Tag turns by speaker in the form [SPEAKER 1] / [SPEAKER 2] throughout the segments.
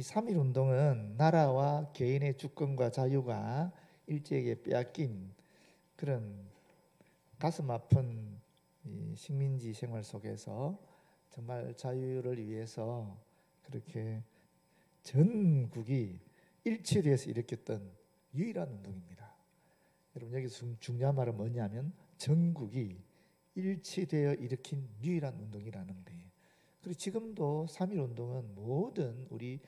[SPEAKER 1] 이 3.1 운동은 나라와 개인의 주권과 자유가 일제에게 빼앗긴 그런 가슴 아픈 이 식민지 생활 속에서 정말 자유를 위해서 그렇게 전국이 일치돼서 일으켰던 유일한 운동입니다. 여러분, 여기서 중요한 말은 뭐냐면 전국이 일치되어 일으킨 유일한 운동이라는 거예요. 그리고 지금도 3.1 운동은 모든 우리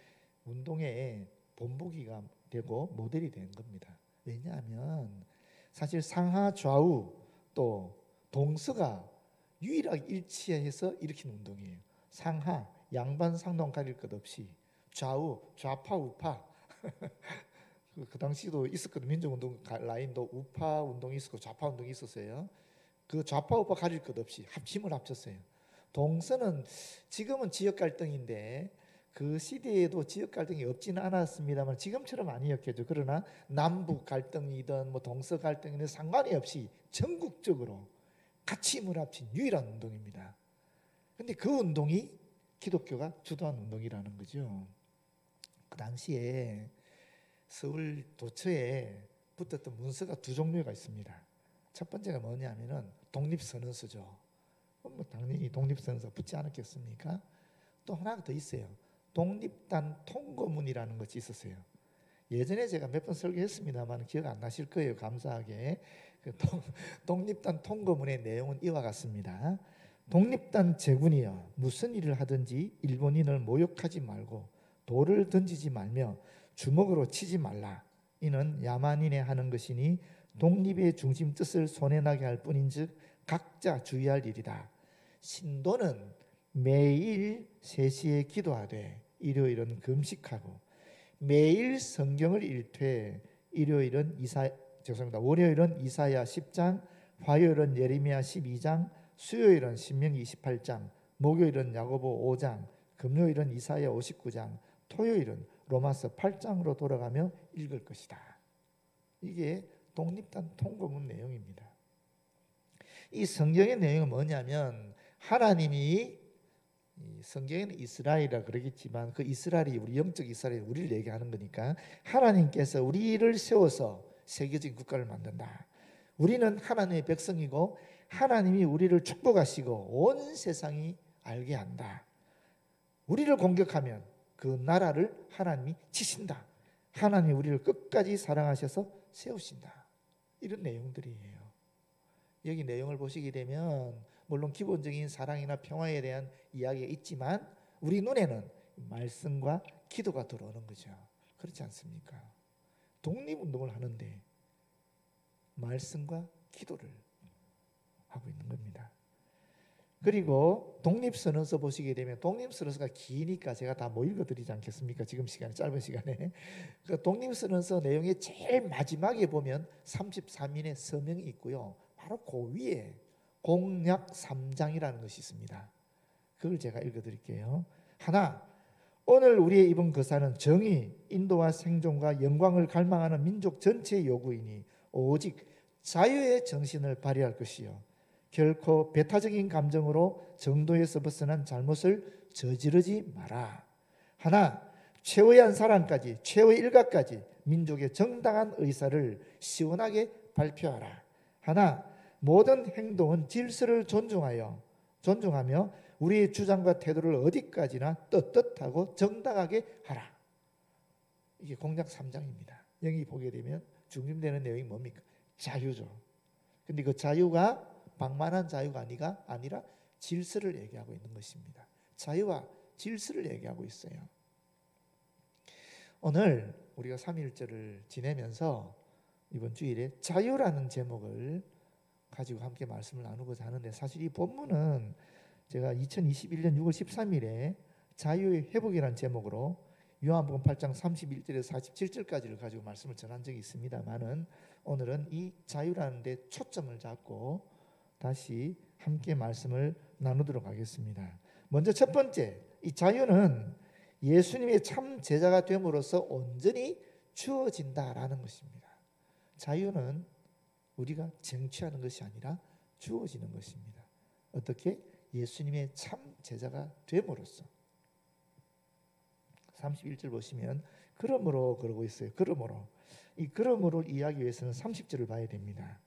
[SPEAKER 1] 운동의 본보기가 되고 모델이 된 겁니다. 왜냐하면 사실 상하 좌우 또 동서가 유일하게 일치해서 일으킨 운동이에요. 상하 양반 상동 가릴 것 없이, 좌우 좌파 우파 그 당시도 있었거든. 민족운동 라인도 우파 운동이 있었고 좌파 운동이 있었어요. 그 좌파 우파 가릴 것 없이 힘을 합쳤어요. 동서는 지금은 지역 갈등인데 그 시대에도 지역 갈등이 없지는 않았습니다만 지금처럼 아니었겠죠. 그러나 남북 갈등이든 뭐 동서 갈등이든 상관이 없이 전국적으로 같이 힘을 합친 유일한 운동입니다. 그런데 그 운동이 기독교가 주도한 운동이라는 거죠. 그 당시에 서울 도처에 붙었던 문서가 두 종류가 있습니다. 첫 번째가 뭐냐면은 독립선언서죠. 뭐 당연히 독립선언서 붙지 않았겠습니까? 또 하나가 더 있어요. 독립단 통고문이라는 것이 있었어요. 예전에 제가 몇 번 설교했습니다만 기억 안 나실 거예요. 감사하게. 그 독립단 통고문의 내용은 이와 같습니다. 독립단 제군이여, 무슨 일을 하든지 일본인을 모욕하지 말고 돌을 던지지 말며 주먹으로 치지 말라. 이는 야만인의 하는 것이니 독립의 중심 뜻을 손해나게 할 뿐인즉 각자 주의할 일이다. 신도는 매일 3시에 기도하되 일요일은 금식하고 매일 성경을 읽되 월요일은 이사야 10장, 화요일은 예레미야 12장, 수요일은 신명기 28장, 목요일은 야고보 5장, 금요일은 이사야 59장, 토요일은 로마서 8장으로 돌아가며 읽을 것이다. 이게 독립단 통고문 내용입니다. 이 성경의 내용은 뭐냐면 하나님이, 성경에는 이스라엘이라 그러겠지만 그 이스라엘이 우리 영적 이스라엘, 우리를 얘기하는 거니까 하나님께서 우리를 세워서 세계적인 국가를 만든다. 우리는 하나님의 백성이고 하나님이 우리를 축복하시고 온 세상이 알게 한다. 우리를 공격하면 그 나라를 하나님이 치신다. 하나님이 우리를 끝까지 사랑하셔서 세우신다. 이런 내용들이에요. 여기 내용을 보시게 되면 물론 기본적인 사랑이나 평화에 대한 이야기가 있지만 우리 눈에는 말씀과 기도가 들어오는 거죠. 그렇지 않습니까? 독립운동을 하는데 말씀과 기도를 하고 있는 겁니다. 그리고 독립선언서 보시게 되면 독립선언서가 기니까 제가 다 못 읽어드리지 않겠습니까? 지금 시간이 짧은 시간에. 그 독립선언서 내용의 제일 마지막에 보면 33인의 서명이 있고요. 바로 그 위에 공약 3장이라는 것이 있습니다. 그걸 제가 읽어드릴게요. 하나, 오늘 우리의 입은 거사는 정의, 인도와 생존과 영광을 갈망하는 민족 전체의 요구이니 오직 자유의 정신을 발휘할 것이요 결코 배타적인 감정으로 정도에서 벗어난 잘못을 저지르지 마라. 하나, 최후의 한 사람까지, 최후의 일각까지 민족의 정당한 의사를 시원하게 발표하라. 하나, 모든 행동은 질서를 존중하며 우리의 주장과 태도를 어디까지나 떳떳하고 정당하게 하라. 이게 공약 3장입니다. 여기 보게 되면 중심되는 내용이 뭡니까? 자유죠. 근데 그 자유가 방만한 자유가 아니라 질서를 얘기하고 있는 것입니다. 자유와 질서를 얘기하고 있어요. 오늘 우리가 3.1절을 지내면서 이번 주일에 자유라는 제목을 가지고 함께 말씀을 나누고자 하는데, 사실 이 본문은 제가 2021년 6월 13일에 자유의 회복이라는 제목으로 요한복음 8장 31절에서 47절까지를 가지고 말씀을 전한 적이 있습니다만은 오늘은 이 자유라는 데 초점을 잡고 다시 함께 말씀을 나누도록 하겠습니다. 먼저 첫 번째, 이 자유는 예수님의 참 제자가 됨으로써 온전히 주어진다라는 것입니다. 자유는 우리가 쟁취하는 것이 아니라 주어지는 것입니다. 어떻게? 예수님의 참 제자가 됨으로써. 31절 보시면 그러므로 그러고 있어요. 그러므로. 이 그러므로 이해하기 위해서는 30절을 봐야 됩니다.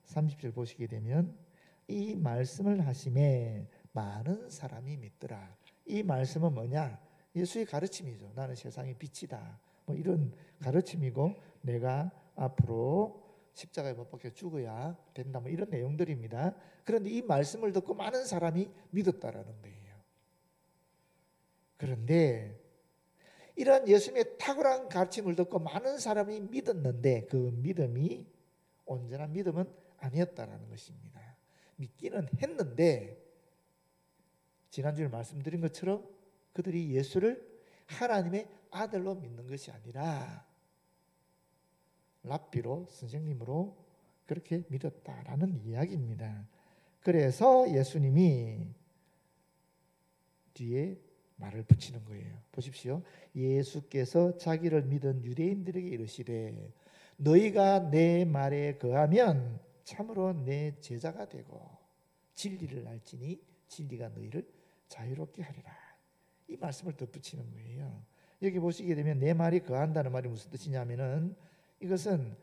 [SPEAKER 1] 30절 보시게 되면 이 말씀을 하심에 많은 사람이 믿더라. 이 말씀은 뭐냐? 예수의 가르침이죠. 나는 세상의 빛이다. 뭐 이런 가르침이고 내가 앞으로 십자가에 못 박혀 죽어야 된다. 뭐 이런 내용들입니다. 그런데 이 말씀을 듣고 많은 사람이 믿었다라는 거예요. 그런데 이런 예수님의 탁월한 가르침을 듣고 많은 사람이 믿었는데 그 믿음이 온전한 믿음은 아니었다라는 것입니다. 믿기는 했는데 지난주에 말씀드린 것처럼 그들이 예수를 하나님의 아들로 믿는 것이 아니라 랍비로 선생님으로 그렇게 믿었다라는 이야기입니다. 그래서 예수님이 뒤에 말을 붙이는 거예요. 보십시오. 예수께서 자기를 믿은 유대인들에게 이르시되 너희가 내 말에 거하면 참으로 내 제자가 되고 진리를 알지니 진리가 너희를 자유롭게 하리라. 이 말씀을 덧붙이는 거예요. 여기 보시게 되면 내 말이 거한다는 말이 무슨 뜻이냐면은 이것은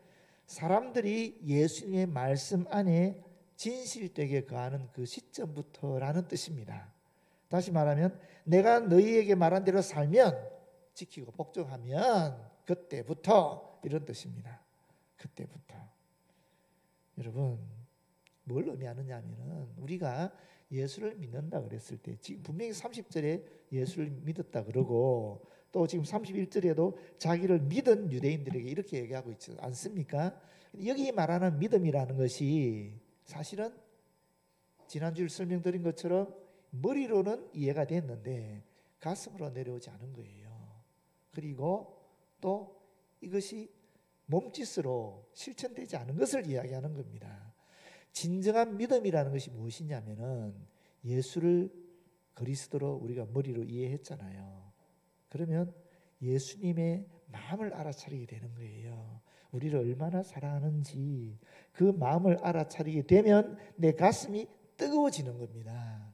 [SPEAKER 1] 사람들이 예수님의 말씀 안에 진실되게 거하는 그 시점부터라는 뜻입니다. 다시 말하면 내가 너희에게 말한 대로 살면 지키고 복종하면 그때부터 이런 뜻입니다. 그때부터. 여러분 뭘 의미하느냐 하면은 우리가 예수를 믿는다 그랬을 때 지금 분명히 30절에 예수를 믿었다 그러고 또 지금 31절에도 자기를 믿은 유대인들에게 이렇게 얘기하고 있지 않습니까? 여기 말하는 믿음이라는 것이 사실은 지난주에 설명드린 것처럼 머리로는 이해가 됐는데 가슴으로 내려오지 않은 거예요. 그리고 또 이것이 몸짓으로 실천되지 않은 것을 이야기하는 겁니다. 진정한 믿음이라는 것이 무엇이냐면은 예수를 그리스도로 우리가 머리로 이해했잖아요. 그러면 예수님의 마음을 알아차리게 되는 거예요. 우리를 얼마나 사랑하는지 그 마음을 알아차리게 되면 내 가슴이 뜨거워지는 겁니다.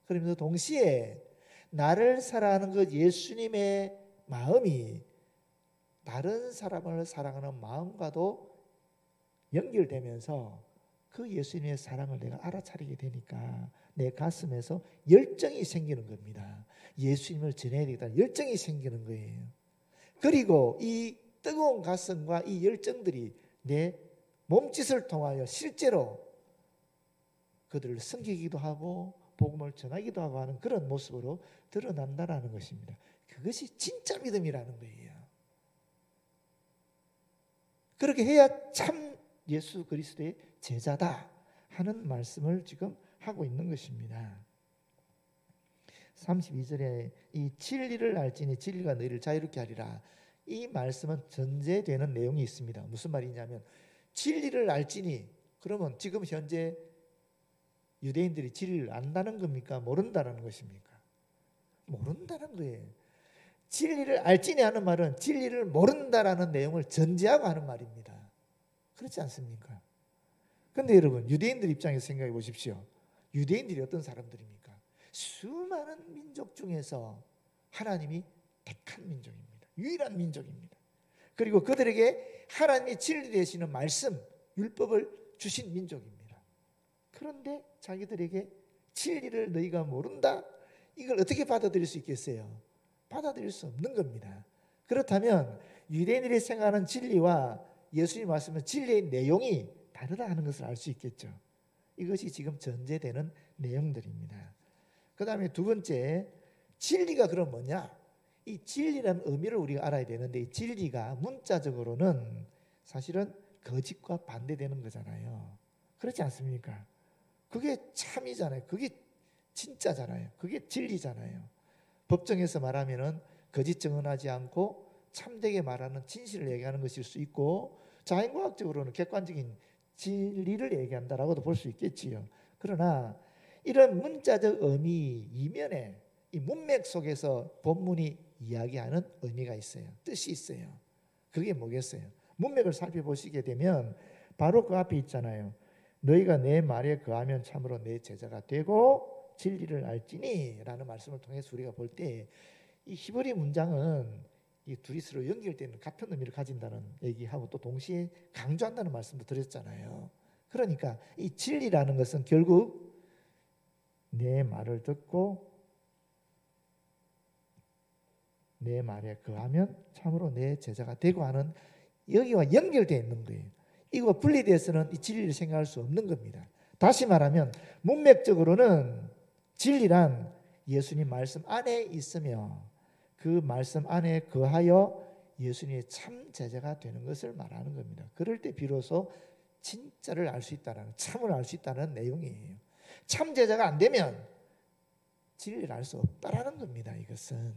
[SPEAKER 1] 그러면서 동시에 나를 사랑하는 그 예수님의 마음이 다른 사람을 사랑하는 마음과도 연결되면서 그 예수님의 사랑을 내가 알아차리게 되니까 내 가슴에서 열정이 생기는 겁니다. 예수님을 전해야 되겠다는 열정이 생기는 거예요. 그리고 이 뜨거운 가슴과 이 열정들이 내 몸짓을 통하여 실제로 그들을 섬기기도 하고 복음을 전하기도 하고 하는 그런 모습으로 드러난다라는 것입니다. 그것이 진짜 믿음이라는 거예요. 그렇게 해야 참 예수 그리스도의 제자다 하는 말씀을 지금 하고 있는 것입니다. 32절에 이 진리를 알지니 진리가 너희를 자유롭게 하리라. 이 말씀은 전제되는 내용이 있습니다. 무슨 말이냐면 진리를 알지니 그러면 지금 현재 유대인들이 진리를 안다는 겁니까? 모른다는 것입니까? 모른다는 거예요. 진리를 알지니 하는 말은 진리를 모른다라는 내용을 전제하고 하는 말입니다. 그렇지 않습니까? 그런데 여러분 유대인들 입장에서 생각해 보십시오. 유대인들이 어떤 사람들입니까? 수많은 민족 중에서 하나님이 택한 민족입니다. 유일한 민족입니다. 그리고 그들에게 하나님이 진리 되시는 말씀, 율법을 주신 민족입니다. 그런데 자기들에게 진리를 너희가 모른다? 이걸 어떻게 받아들일 수 있겠어요? 받아들일 수 없는 겁니다. 그렇다면 유대인들이 생각하는 진리와 예수님 말씀은 진리의 내용이 다르다 하는 것을 알 수 있겠죠. 이것이 지금 전제되는 내용들입니다. 그 다음에 두 번째, 진리가 그럼 뭐냐? 이 진리라는 의미를 우리가 알아야 되는데 이 진리가 문자적으로는 사실은 거짓과 반대되는 거잖아요. 그렇지 않습니까? 그게 참이잖아요. 그게 진짜잖아요. 그게 진리잖아요. 법정에서 말하면은 거짓 증언하지 않고 참되게 말하는 진실을 얘기하는 것일 수 있고 자연과학적으로는 객관적인 진리를 얘기한다라고도 볼 수 있겠지요. 그러나 이런 문자적 의미 이면에 이 문맥 속에서 본문이 이야기하는 의미가 있어요. 뜻이 있어요. 그게 뭐겠어요? 문맥을 살펴보시게 되면 바로 그 앞에 있잖아요. 너희가 내 말에 거하면 참으로 내 제자가 되고 진리를 알지니 라는 말씀을 통해서 우리가 볼 때 이 히브리 문장은 이 둘이 서로 연결되는 같은 의미를 가진다는 얘기하고 또 동시에 강조한다는 말씀도 드렸잖아요. 그러니까 이 진리라는 것은 결국 내 말을 듣고 내 말에 거하면 참으로 내 제자가 되고 하는 여기와 연결되어 있는 거예요. 이거 분리돼서는 이 진리를 생각할 수 없는 겁니다. 다시 말하면 문맥적으로는 진리란 예수님 말씀 안에 있으며 그 말씀 안에 거하여 예수님의 참 제자가 되는 것을 말하는 겁니다. 그럴 때 비로소 진짜를 알 수 있다는, 참을 알 수 있다는 내용이에요. 참 제자가 안 되면 진리를 알 수 없다라는 겁니다. 이것은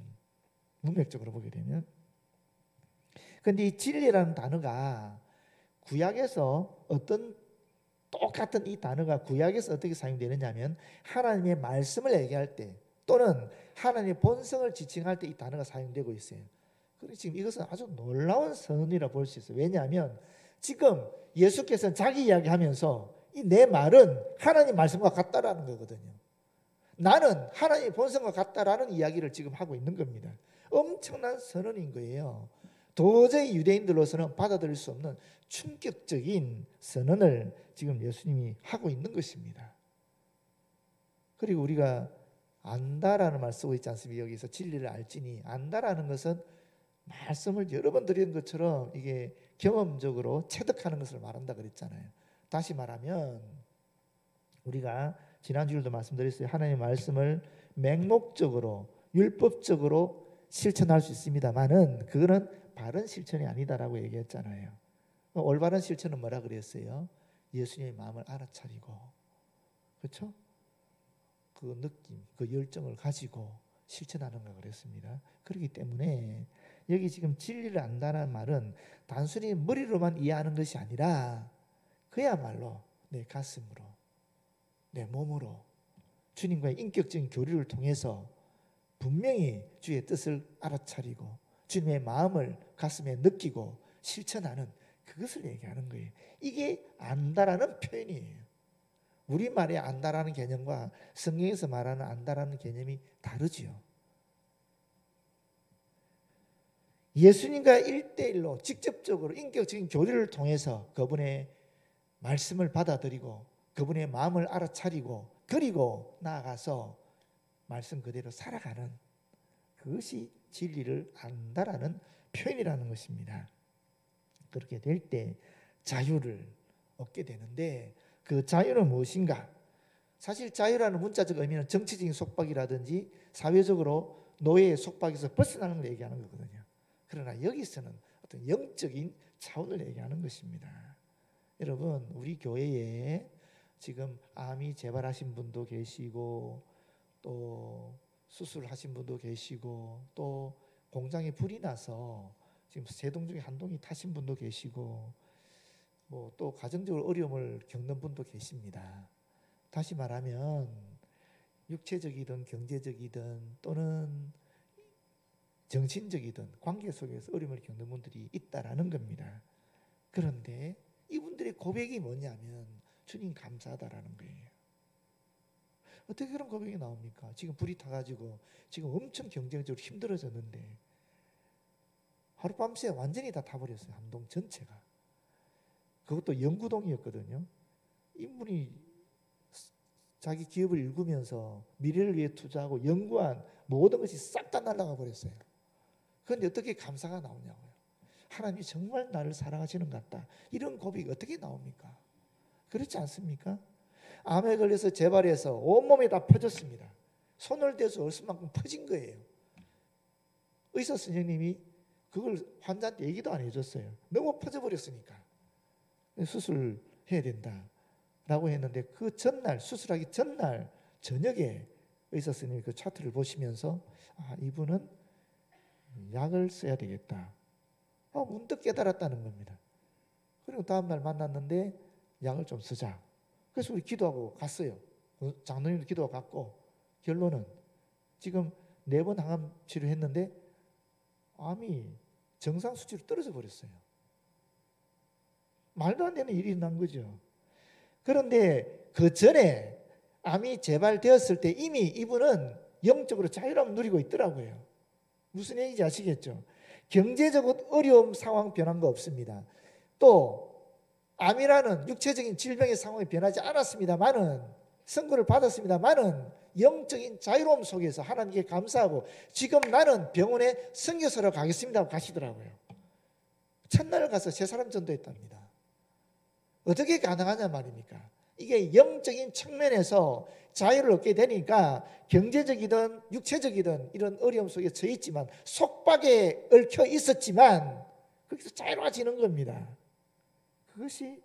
[SPEAKER 1] 문맥적으로 보게 되면. 그런데 이 진리라는 단어가 구약에서 똑같은 이 단어가 구약에서 어떻게 사용되느냐 하면 하나님의 말씀을 얘기할 때 또는 하나님의 본성을 지칭할 때 이 단어가 사용되고 있어요. 그래서 지금 이것은 아주 놀라운 선언이라 볼 수 있어요. 왜냐하면 지금 예수께서는 자기 이야기하면서 이 내 말은 하나님 말씀과 같다라는 거거든요. 나는 하나님의 본성과 같다라는 이야기를 지금 하고 있는 겁니다. 엄청난 선언인 거예요. 도저히 유대인들로서는 받아들일 수 없는 충격적인 선언을 지금 예수님이 하고 있는 것입니다. 그리고 우리가 안다라는 말 쓰고 있지 않습니까? 여기서 진리를 알지니 안다라는 것은 말씀을 여러 번 드린 것처럼 이게 경험적으로 체득하는 것을 말한다 그랬잖아요. 다시 말하면 우리가 지난주에도 말씀드렸어요. 하나님의 말씀을 맹목적으로 율법적으로 실천할 수 있습니다만은 그거는 바른 실천이 아니다라고 얘기했잖아요. 올바른 실천은 뭐라 그랬어요? 예수님의 마음을 알아차리고, 그렇죠? 그 느낌, 그 열정을 가지고 실천하는 거 그랬습니다. 그렇기 때문에 여기 지금 진리를 안다는 말은 단순히 머리로만 이해하는 것이 아니라 그야말로 내 가슴으로, 내 몸으로 주님과의 인격적인 교류를 통해서 분명히 주의 뜻을 알아차리고 주님의 마음을 가슴에 느끼고 실천하는 그것을 얘기하는 거예요. 이게 안다라는 표현이에요. 우리말의 안다라는 개념과 성경에서 말하는 안다라는 개념이 다르지요. 예수님과 1대1로 직접적으로 인격적인 교류를 통해서 그분의 말씀을 받아들이고 그분의 마음을 알아차리고 그리고 나아가서 말씀 그대로 살아가는 그것이 진리를 안다라는 표현이라는 것입니다. 그렇게 될 때 자유를 얻게 되는데 그 자유는 무엇인가? 사실 자유라는 문자적 의미는 정치적인 속박이라든지 사회적으로 노예의 속박에서 벗어나는 걸 얘기하는 거거든요. 그러나 여기서는 어떤 영적인 차원을 얘기하는 것입니다. 여러분, 우리 교회에 지금 암이 재발하신 분도 계시고 또 수술하신 분도 계시고 또 공장에 불이 나서 지금 세 동 중에 한 동이 타신 분도 계시고 뭐 또 가정적으로 어려움을 겪는 분도 계십니다. 다시 말하면 육체적이든 경제적이든 또는 정신적이든 관계 속에서 어려움을 겪는 분들이 있다라는 겁니다. 그런데 이분들의 고백이 뭐냐면 주님 감사하다라는 거예요. 어떻게 그런 고백이 나옵니까? 지금 불이 타가지고 지금 엄청 경제적으로 힘들어졌는데 하룻밤새 완전히 다 타버렸어요. 한 동 전체가. 그것도 영구동이었거든요. 인물이 자기 기업을 일구면서 미래를 위해 투자하고 연구한 모든 것이 싹 다 날아가 버렸어요. 그런데 어떻게 감사가 나오냐고요. 하나님이 정말 나를 사랑하시는 것 같다. 이런 고백이 어떻게 나옵니까? 그렇지 않습니까? 암에 걸려서 재발해서 온몸에 다 퍼졌습니다. 손을 대서 얼 수만큼 퍼진 거예요. 의사 선생님이 그걸 환자한테 얘기도 안 해줬어요. 너무 퍼져버렸으니까. 수술해야 된다라고 했는데 그 전날, 수술하기 전날 저녁에 의사 선생님이 그 차트를 보시면서 이분은 약을 써야 되겠다. 문득 깨달았다는 겁니다. 그리고 다음날 만났는데 약을 좀 쓰자. 그래서 우리 기도하고 갔어요. 장로님도 기도하고 갔고 결론은 지금 4번 항암 치료했는데 암이 정상 수치로 떨어져 버렸어요. 말도 안 되는 일이 난 거죠. 그런데 그 전에 암이 재발되었을 때 이미 이분은 영적으로 자유함을 누리고 있더라고요. 무슨 얘기인지 아시겠죠? 경제적으로 어려움 상황 변한 거 없습니다. 또 암이라는 육체적인 질병의 상황이 변하지 않았습니다만은, 선고를 받았습니다만은 영적인 자유로움 속에서 하나님께 감사하고 지금 나는 병원에 선교사로 가겠습니다 하고 가시더라고요. 첫날 가서 세 사람 전도했답니다. 어떻게 가능하냐 말입니까? 이게 영적인 측면에서 자유를 얻게 되니까 경제적이든 육체적이든 이런 어려움 속에 처해 있지만, 속박에 얽혀 있었지만 거기서 자유로워지는 겁니다. 그것이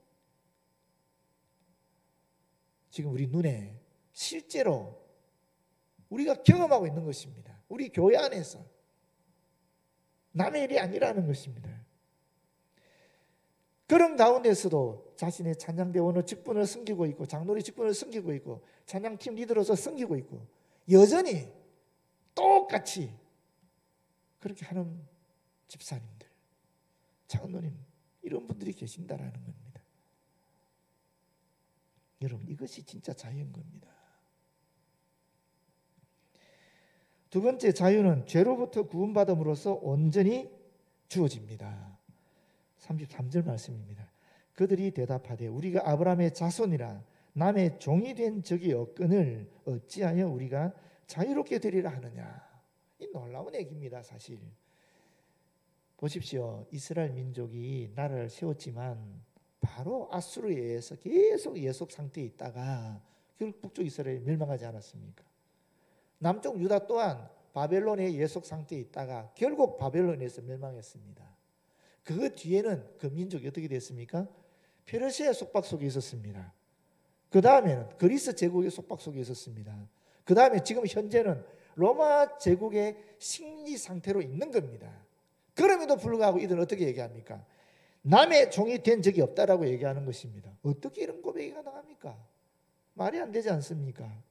[SPEAKER 1] 지금 우리 눈에 실제로 우리가 경험하고 있는 것입니다. 우리 교회 안에서 남의 일이 아니라는 것입니다. 그런 가운데서도 자신의 찬양대원의 직분을 섬기고 있고, 장로리 직분을 섬기고 있고, 찬양팀 리더로서 섬기고 있고, 여전히 똑같이 그렇게 하는 집사님들, 장로님, 이런 분들이 계신다라는 겁니다. 여러분, 이것이 진짜 자유인 겁니다. 두 번째 자유는 죄로부터 구원받음으로써 온전히 주어집니다. 33절 말씀입니다. 그들이 대답하되 우리가 아브라함의 자손이라 남의 종이 된 적이 없거늘 어찌하여 우리가 자유롭게 되리라 하느냐. 이 놀라운 얘기입니다. 사실 보십시오. 이스라엘 민족이 나라를 세웠지만 바로 아수르에 의해서 계속 예속 상태에 있다가 결국 북쪽 이스라엘이 멸망하지 않았습니까? 남쪽 유다 또한 바벨론의 예속 상태에 있다가 결국 바벨론에서 멸망했습니다. 그 뒤에는 그 민족이 어떻게 됐습니까? 페르시아 속박 속에 있었습니다. 그 다음에는 그리스 제국의 속박 속에 있었습니다. 그 다음에 지금 현재는 로마 제국의 식민 상태로 있는 겁니다. 그럼에도 불구하고 이들은 어떻게 얘기합니까? 남의 종이 된 적이 없다라고 얘기하는 것입니다. 어떻게 이런 고백이 가능합니까? 말이 안 되지 않습니까?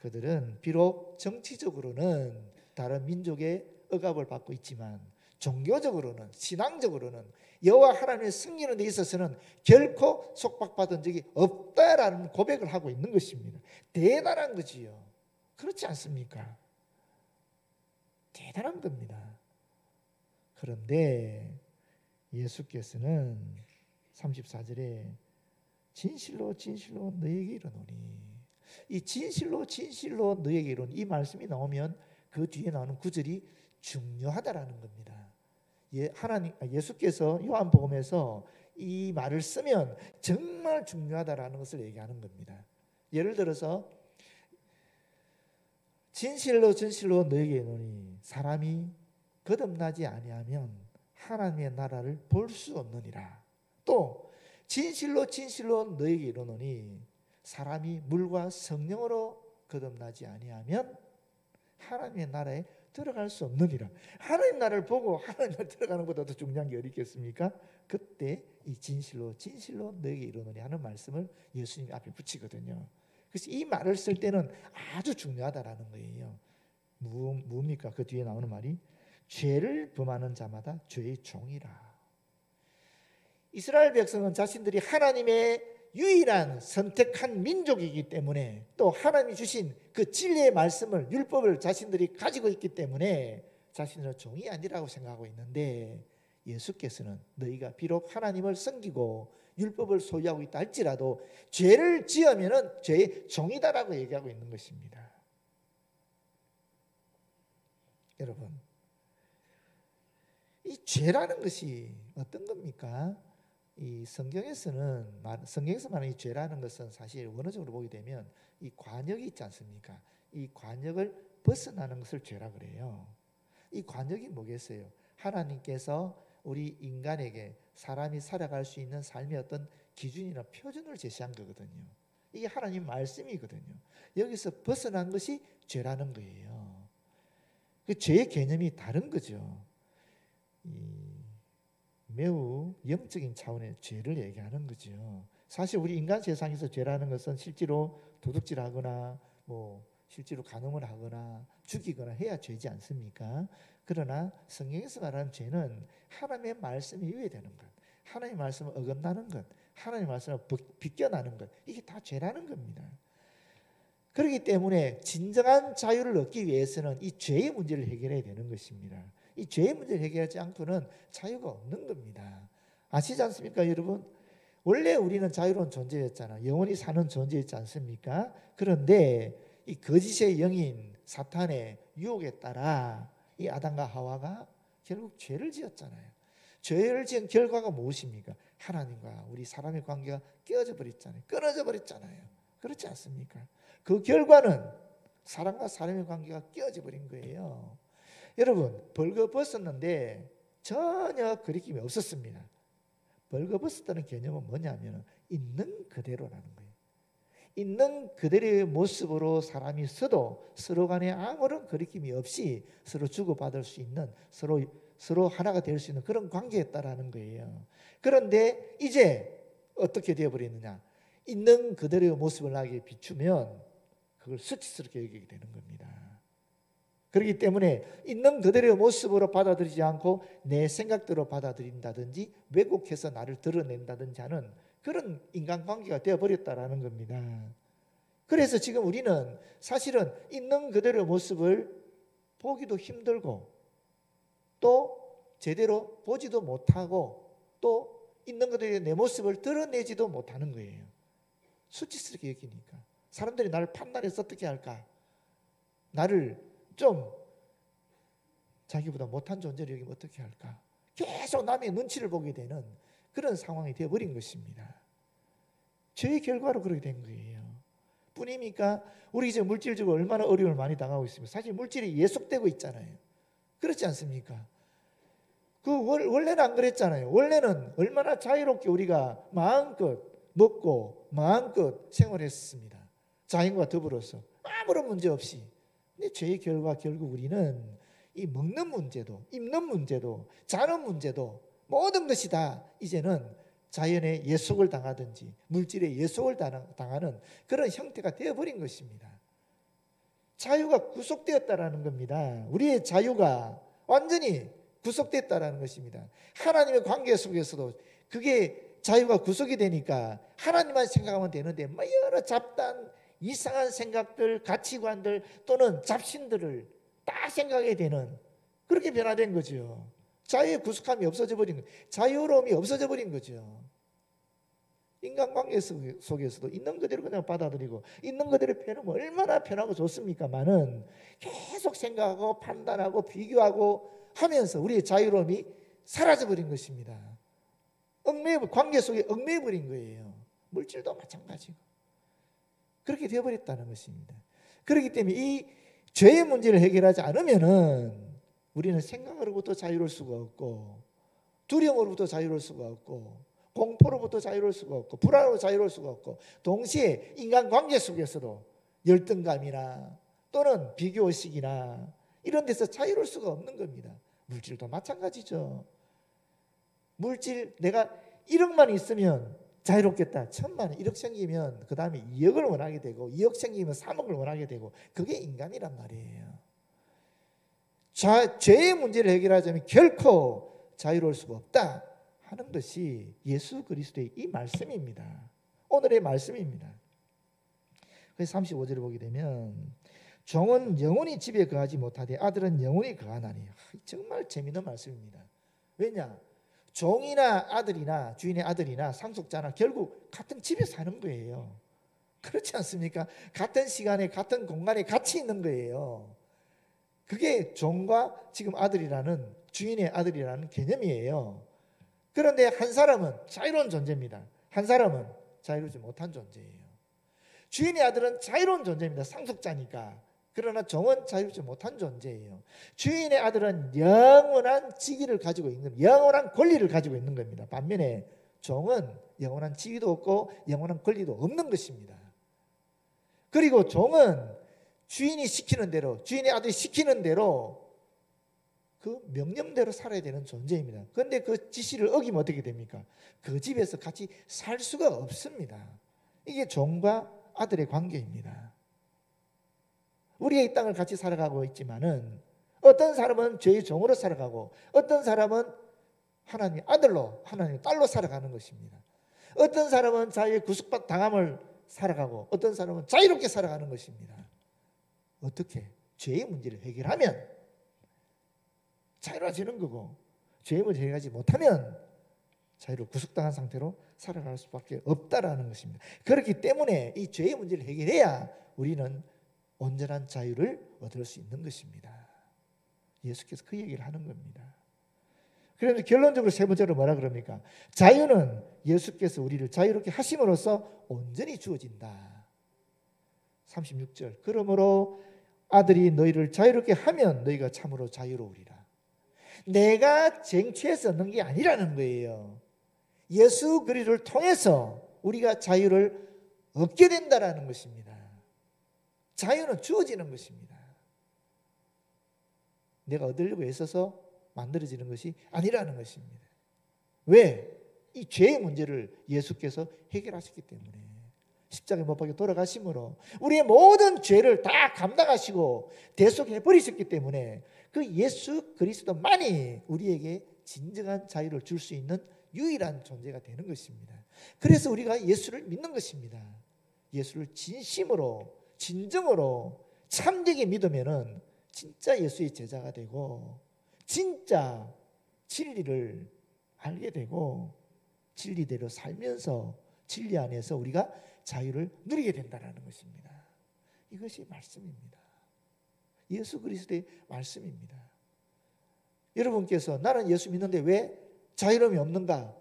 [SPEAKER 1] 그들은 비록 정치적으로는 다른 민족의 억압을 받고 있지만 종교적으로는, 신앙적으로는 여호와 하나님의 승리하는 데 있어서는 결코 속박받은 적이 없다라는 고백을 하고 있는 것입니다. 대단한 거지요. 그렇지 않습니까? 대단한 겁니다. 그런데 예수께서는 34절에 진실로 진실로 너에게 이르노니, 이 진실로 진실로 너에게 이르노니 이 말씀이 나오면 그 뒤에 나오는 구절이 중요하다라는 겁니다. 예수께서 요한복음에서 이 말을 쓰면 정말 중요하다라는 것을 얘기하는 겁니다. 예를 들어서 진실로 진실로 너에게 이르노니 사람이 거듭나지 아니하면 하나님의 나라를 볼 수 없느니라. 또 진실로 진실로 너에게 이르노니 사람이 물과 성령으로 거듭나지 아니하면 하나님의 나라에 들어갈 수 없느니라. 하나님 나라를 보고 하나님 나라에 들어가는 것보다 더 중요한 게 어디 있겠습니까? 그때 이 진실로 진실로 너에게 이르노니 하는 말씀을 예수님이 앞에 붙이거든요. 그래서 이 말을 쓸 때는 아주 중요하다라는 거예요. 뭡니까? 그 뒤에 나오는 말이 죄를 범하는 자마다 죄의 종이라. 이스라엘 백성은 자신들이 하나님의 유일한 선택한 민족이기 때문에, 또 하나님이 주신 그 진리의 말씀을, 율법을 자신들이 가지고 있기 때문에 자신들은 종이 아니라고 생각하고 있는데, 예수께서는 너희가 비록 하나님을 섬기고 율법을 소유하고 있다 할지라도 죄를 지으면 죄의 종이다라고 얘기하고 있는 것입니다. 여러분, 이 죄라는 것이 어떤 겁니까? 이 성경에서 말하는 이 죄라는 것은 사실 원어적으로 보게 되면 이 관역이 있지 않습니까? 이 관역을 벗어나는 것을 죄라 그래요. 이 관역이 뭐겠어요? 하나님께서 우리 인간에게, 사람이 살아갈 수 있는 삶의 어떤 기준이나 표준을 제시한 거거든요. 이게 하나님 말씀이거든요. 여기서 벗어난 것이 죄라는 거예요. 그 죄의 개념이 다른 거죠. 매우 영적인 차원의 죄를 얘기하는 거죠. 사실 우리 인간 세상에서 죄라는 것은 실제로 도둑질하거나 실제로 간음을 하거나 죽이거나 해야 죄지 않습니까? 그러나 성경에서 말하는 죄는 하나님의 말씀이 위배되는 것, 하나님의 말씀을 어긋나는 것, 하나님의 말씀을 비껴나는 것, 이게 다 죄라는 겁니다. 그렇기 때문에 진정한 자유를 얻기 위해서는 이 죄의 문제를 해결해야 되는 것입니다. 이 죄의 문제를 해결하지 않고는 자유가 없는 겁니다. 아시지 않습니까, 여러분? 원래 우리는 자유로운 존재였잖아. 영원히 사는 존재였지 않습니까? 그런데 이 거짓의 영인 사탄의 유혹에 따라 이 아담과 하와가 결국 죄를 지었잖아요. 죄를 지은 결과가 무엇입니까? 하나님과 우리 사람의 관계가 깨어져 버렸잖아요. 끊어져 버렸잖아요. 그렇지 않습니까? 그 결과는 사람과 사람의 관계가 깨어져 버린 거예요. 여러분, 벌거벗었는데 전혀 거리낌이 없었습니다. 벌거벗었다는 개념은 뭐냐면 있는 그대로라는 거예요. 있는 그대로의 모습으로 사람이 서로 간에 아무런 거리낌이 없이 서로 주고받을 수 있는, 서로 하나가 될 수 있는 그런 관계였다라는 거예요. 그런데 이제 어떻게 되어버리느냐? 있는 그대로의 모습을 나에게 비추면 그걸 수치스럽게 여기게 되는 겁니다. 그렇기 때문에 있는 그대로의 모습으로 받아들이지 않고 내 생각대로 받아들인다든지 왜곡해서 나를 드러낸다든지 하는 그런 인간관계가 되어버렸다라는 겁니다. 그래서 지금 우리는 사실은 있는 그대로의 모습을 보기도 힘들고 또 제대로 보지도 못하고 또 있는 그대로의 내 모습을 드러내지도 못하는 거예요. 수치스럽게 여기니까. 사람들이 나를 판단해서 어떻게 할까? 나를 좀 자기보다 못한 존재를 여기면 어떻게 할까? 계속 남의 눈치를 보게 되는 그런 상황이 되어버린 것입니다. 죄의 결과로 그렇게 된 거예요. 뿐입니까? 우리 이제 물질적으로 얼마나 어려움을 많이 당하고 있습니다. 사실 물질이 예속되고 있잖아요. 그렇지 않습니까? 원래는 안 그랬잖아요. 원래는 얼마나 자유롭게 우리가 마음껏 먹고 마음껏 생활했습니다. 자연과 더불어서 아무런 문제 없이. 근데 죄의 결과 결국 우리는 이 먹는 문제도, 입는 문제도, 자는 문제도 모든 것이 다 이제는 자연의 예속을 당하든지 물질의 예속을 당하는 그런 형태가 되어버린 것입니다. 자유가 구속되었다라는 겁니다. 우리의 자유가 완전히 구속됐다라는 것입니다. 하나님의 관계 속에서도 그게 자유가 구속이 되니까 하나님만 생각하면 되는데 여러 잡다한 이상한 생각들, 가치관들 또는 잡신들을 다 생각하게 되는 그렇게 변화된 거죠. 자유의 구속함이 없어져 버린 거죠. 자유로움이 없어져 버린 거죠. 인간관계 속에서도 있는 그대로 그냥 받아들이고 있는 그대로 편하면 얼마나 편하고 좋습니까만은 계속 생각하고 판단하고 비교하고 하면서 우리의 자유로움이 사라져 버린 것입니다. 관계 속에 얽매여 버린 거예요. 물질도 마찬가지고 그렇게 되어버렸다는 것입니다. 그렇기 때문에 이 죄의 문제를 해결하지 않으면은 우리는 생각으로부터 자유로울 수가 없고 두려움으로부터 자유로울 수가 없고 공포로부터 자유로울 수가 없고 불안으로 자유로울 수가 없고 동시에 인간관계 속에서도 열등감이나 또는 비교의식이나 이런 데서 자유로울 수가 없는 겁니다. 물질도 마찬가지죠. 물질 내가 1억만 있으면 자유롭겠다. 1,000만 원, 1억 생기면 그 다음에 2억을 원하게 되고 2억 생기면 3억을 원하게 되고 그게 인간이란 말이에요. 죄의 문제를 해결하자면 결코 자유로울 수가 없다 하는 것이 예수 그리스도의 이 말씀입니다. 오늘의 말씀입니다. 그래서 35절을 보게 되면 종은 영원히 집에 거하지 못하되 아들은 영원히 거하나니. 정말 재미있는 말씀입니다. 왜냐? 종이나 아들이나 주인의 아들이나 상속자나 결국 같은 집에 사는 거예요. 그렇지 않습니까? 같은 시간에 같은 공간에 같이 있는 거예요. 그게 종과 지금 아들이라는 주인의 아들이라는 개념이에요. 그런데 한 사람은 자유로운 존재입니다. 한 사람은 자유롭지 못한 존재예요. 주인의 아들은 자유로운 존재입니다. 상속자니까. 그러나 종은 자유롭지 못한 존재예요. 주인의 아들은 영원한 직위를 가지고 있는 겁니다. 영원한 권리를 가지고 있는 겁니다. 반면에 종은 영원한 직위도 없고 영원한 권리도 없는 것입니다. 그리고 종은 주인이 시키는 대로, 주인의 아들이 시키는 대로 그 명령대로 살아야 되는 존재입니다. 그런데 그 지시를 어기면 어떻게 됩니까? 그 집에서 같이 살 수가 없습니다. 이게 종과 아들의 관계입니다. 우리가 이 땅을 같이 살아가고 있지만은 어떤 사람은 죄의 종으로 살아가고 어떤 사람은 하나님의 아들로, 하나님의 딸로 살아가는 것입니다. 어떤 사람은 자기의 구속당함을 살아가고 어떤 사람은 자유롭게 살아가는 것입니다. 어떻게? 죄의 문제를 해결하면 자유로워지는 거고, 죄의 문제를 해결하지 못하면 자유로 구속당한 상태로 살아갈 수밖에 없다라는 것입니다. 그렇기 때문에 이 죄의 문제를 해결해야 우리는 온전한 자유를 얻을 수 있는 것입니다. 예수께서 그 얘기를 하는 겁니다. 그래서 결론적으로 세 번째로 뭐라 그럽니까? 자유는 예수께서 우리를 자유롭게 하심으로써 온전히 주어진다. 36절. 그러므로 아들이 너희를 자유롭게 하면 너희가 참으로 자유로우리라. 내가 쟁취해서 얻는 게 아니라는 거예요. 예수 그리스도를 통해서 우리가 자유를 얻게 된다라는 것입니다. 자유는 주어지는 것입니다. 내가 얻으려고 애써서 만들어지는 것이 아니라는 것입니다. 왜? 이 죄의 문제를 예수께서 해결하셨기 때문에, 십자가에 못 박혀 돌아가심으로 우리의 모든 죄를 다 감당하시고 대속해 버리셨기 때문에 그 예수 그리스도만이 우리에게 진정한 자유를 줄 수 있는 유일한 존재가 되는 것입니다. 그래서 우리가 예수를 믿는 것입니다. 예수를 진심으로, 진정으로, 참되게 믿으면은 진짜 예수의 제자가 되고 진짜 진리를 알게 되고 진리대로 살면서 진리 안에서 우리가 자유를 누리게 된다는 것입니다. 이것이 말씀입니다. 예수 그리스도의 말씀입니다. 여러분께서 나는 예수 믿는데 왜 자유로움이 없는가?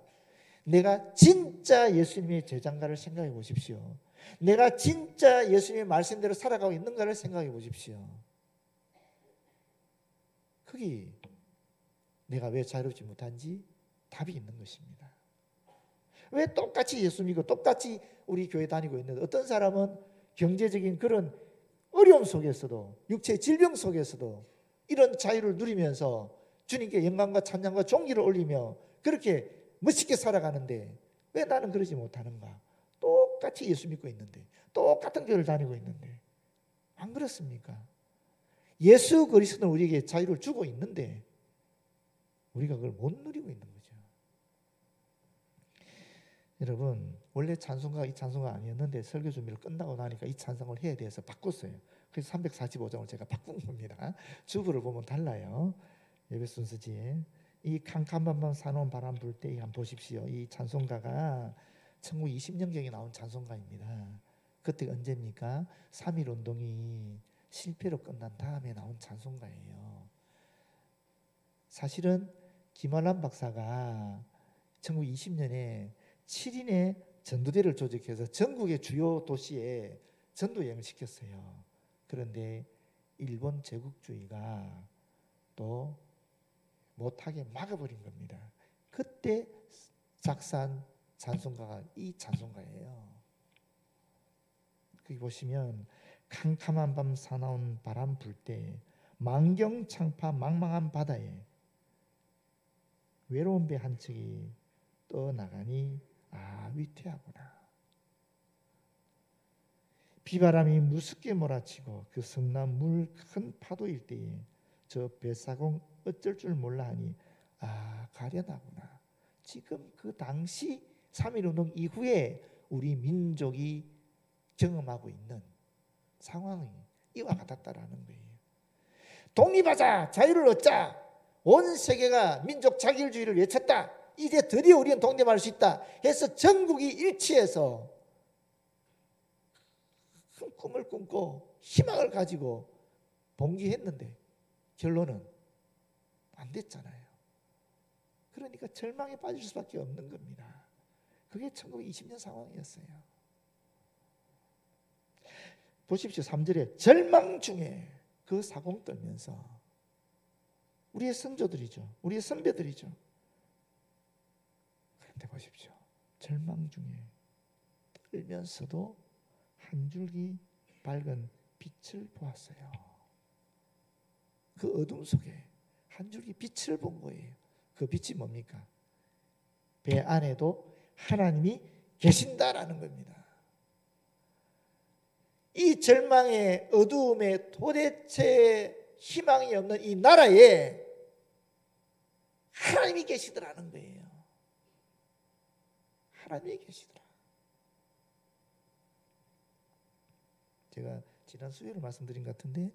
[SPEAKER 1] 내가 진짜 예수님의 제자인가를 생각해 보십시오. 내가 진짜 예수님의 말씀대로 살아가고 있는가를 생각해 보십시오. 거기 내가 왜 자유롭지 못한지 답이 있는 것입니다. 왜 똑같이 예수 믿고 똑같이 우리 교회 다니고 있는데 어떤 사람은 경제적인 그런 어려움 속에서도, 육체의 질병 속에서도 이런 자유를 누리면서 주님께 영광과 찬양과 존귀를 올리며 그렇게 멋있게 살아가는데 왜 나는 그러지 못하는가? 똑같이 예수 믿고 있는데, 똑같은 교회를 다니고 있는데 안 그렇습니까? 예수 그리스도는 우리에게 자유를 주고 있는데 우리가 그걸 못 누리고 있는 거죠. 여러분, 원래 찬송가가 이 찬송가 아니었는데 설교 준비를 끝나고 나니까 이 찬송을 해야 돼서 바꿨어요. 그래서 345장을 제가 바꾼 겁니다. 주부를 보면 달라요. 예배 순서지에. 이 캄캄한 밤 사놓은 바람 불 때 한번 보십시오. 이 찬송가가 1920년경에 나온 찬송가입니다. 그때가 언제입니까? 3.1 운동이 실패로 끝난 다음에 나온 찬송가예요. 사실은 김환란 박사가 1920년에 7인의 전도대를 조직해서 전국의 주요 도시에 전도여행을 시켰어요. 그런데 일본 제국주의가 또 못하게 막아버린 겁니다. 그때 작사한 찬송가가 이 찬송가예요. 거기 보시면 캄캄한 밤 사나운 바람 불 때 만경창파 망망한 바다에 외로운 배 한 척이 떠나가니 위태하구나. 비바람이 무섭게 몰아치고 그 성난 물 큰 파도일 때에 저 뱃사공 어쩔 줄 몰라 하니 가련하구나. 지금 그 당시 3.1운동 이후에 우리 민족이 경험하고 있는 상황이 이와 같았다라는 거예요. 독립하자, 자유를 얻자. 온 세계가 민족 자기주의를 외쳤다. 이제 드디어 우리는 독립할 수 있다 해서 전국이 일치해서 큰 꿈을 꿈고 희망을 가지고 봉기했는데 결론은 안 됐잖아요. 그러니까 절망에 빠질 수밖에 없는 겁니다. 그게 1920년 상황이었어요. 보십시오. 3절에 절망 중에 그 사공 떨면서 우리의 선조들이죠. 우리의 선배들이죠. 그런데 보십시오. 절망 중에 떨면서도 한 줄기 밝은 빛을 보았어요. 그 어둠 속에 한 줄기 빛을 본 거예요. 그 빛이 뭡니까? 배 안에도 하나님이 계신다라는 겁니다. 이 절망의 어두움에 도대체 희망이 없는 이 나라에 하나님이 계시더라는 거예요. 하나님이 계시더라. 제가 지난 수요일에 말씀드린 것 같은데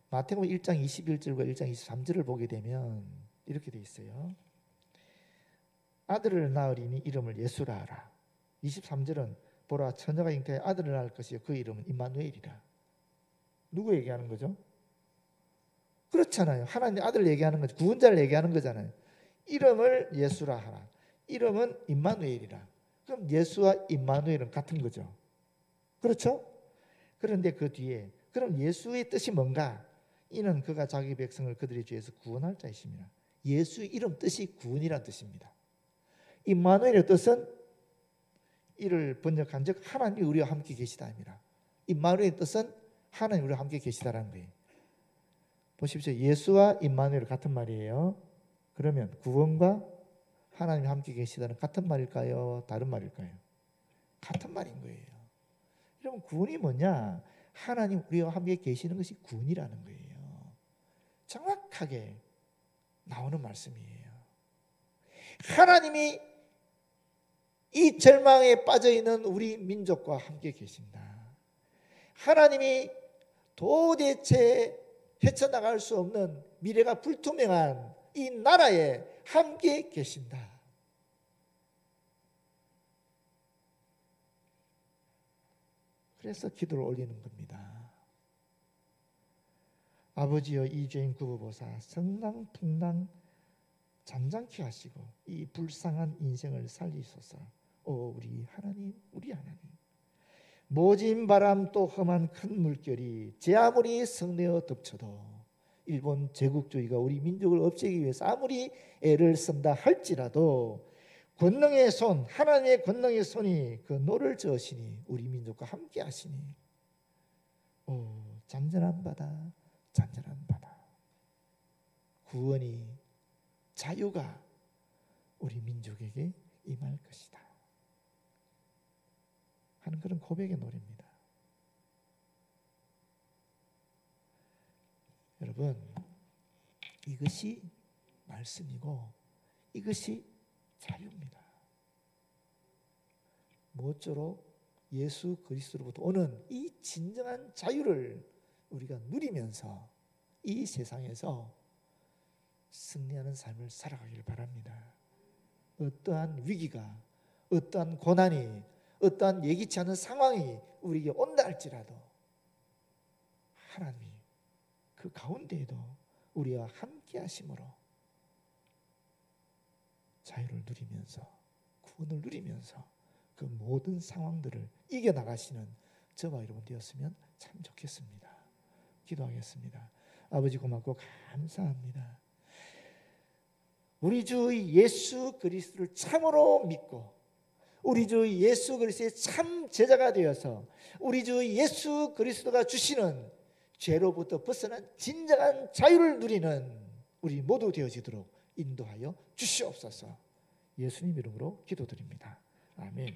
[SPEAKER 1] 마태복음 1장 21절과 1장 23절을 보게 되면 이렇게 돼 있어요. 아들을 낳으리니 이름을 예수라 하라. 23절은 보라 처녀가 잉태하여 아들을 낳을 것이요 그 이름은 임마누엘이라. 누구 얘기하는 거죠? 그렇잖아요. 하나님 아들 얘기하는 거죠. 구원자를 얘기하는 거잖아요. 이름을 예수라 하라. 이름은 임마누엘이라. 그럼 예수와 임마누엘은 같은 거죠. 그렇죠? 그런데 그 뒤에 그럼 예수의 뜻이 뭔가? 이는 그가 자기 백성을 그들의 죄에서 구원할 자이십니다. 예수의 이름 뜻이 구원이란 뜻입니다. 임마누엘의 뜻은 이를 번역한 즉 하나님이 우리와 함께 계시다입니다. 임마누엘의 뜻은 하나님 우리와 함께 계시다라는 거예요. 보십시오. 예수와 임마누엘 같은 말이에요. 그러면 구원과 하나님이 함께 계시다는 같은 말일까요? 다른 말일까요? 같은 말인 거예요. 여러분 구원이 뭐냐? 하나님 우리와 함께 계시는 것이 구원이라는 거예요. 정확하게 나오는 말씀이에요. 하나님이 이 절망에 빠져있는 우리 민족과 함께 계신다. 하나님이 도대체 헤쳐나갈 수 없는 미래가 불투명한 이 나라에 함께 계신다. 그래서 기도를 올리는 겁니다. 아버지여 이 죄인 굽어보사 성낭풍랑 잠잠케 하시고 이 불쌍한 인생을 살리소서. 오 우리 하나님, 우리 하나님. 모진 바람 또 험한 큰 물결이 제 아무리 성내어 덮쳐도 일본 제국주의가 우리 민족을 없애기 위해서 아무리 애를 쓴다 할지라도 권능의 손, 하나님의 권능의 손이 그 노를 저으시니 우리 민족과 함께 하시니 오 잔잔한 바다, 잔잔한 바다. 구원이 자유가 우리 민족에게 임할 것이다 하는 그런 고백의 노래입니다. 여러분 이것이 말씀이고 이것이 자유입니다. 모쪼록 예수 그리스도로부터 오는 이 진정한 자유를 우리가 누리면서 이 세상에서 승리하는 삶을 살아가길 바랍니다. 어떠한 위기가, 어떠한 고난이, 어떠한 예기치 않은 상황이 우리에게 온다 할지라도 하나님이 그 가운데에도 우리와 함께 하심으로 자유를 누리면서 구원을 누리면서 그 모든 상황들을 이겨나가시는 저와 여러분 되었으면 참 좋겠습니다. 기도하겠습니다. 아버지 고맙고 감사합니다. 우리 주 예수 그리스도를 참으로 믿고 우리 주 예수 그리스도의 참 제자가 되어서 우리 주 예수 그리스도가 주시는 죄로부터 벗어난 진정한 자유를 누리는 우리 모두 되어지도록 인도하여 주시옵소서. 예수님 이름으로 기도드립니다. 아멘.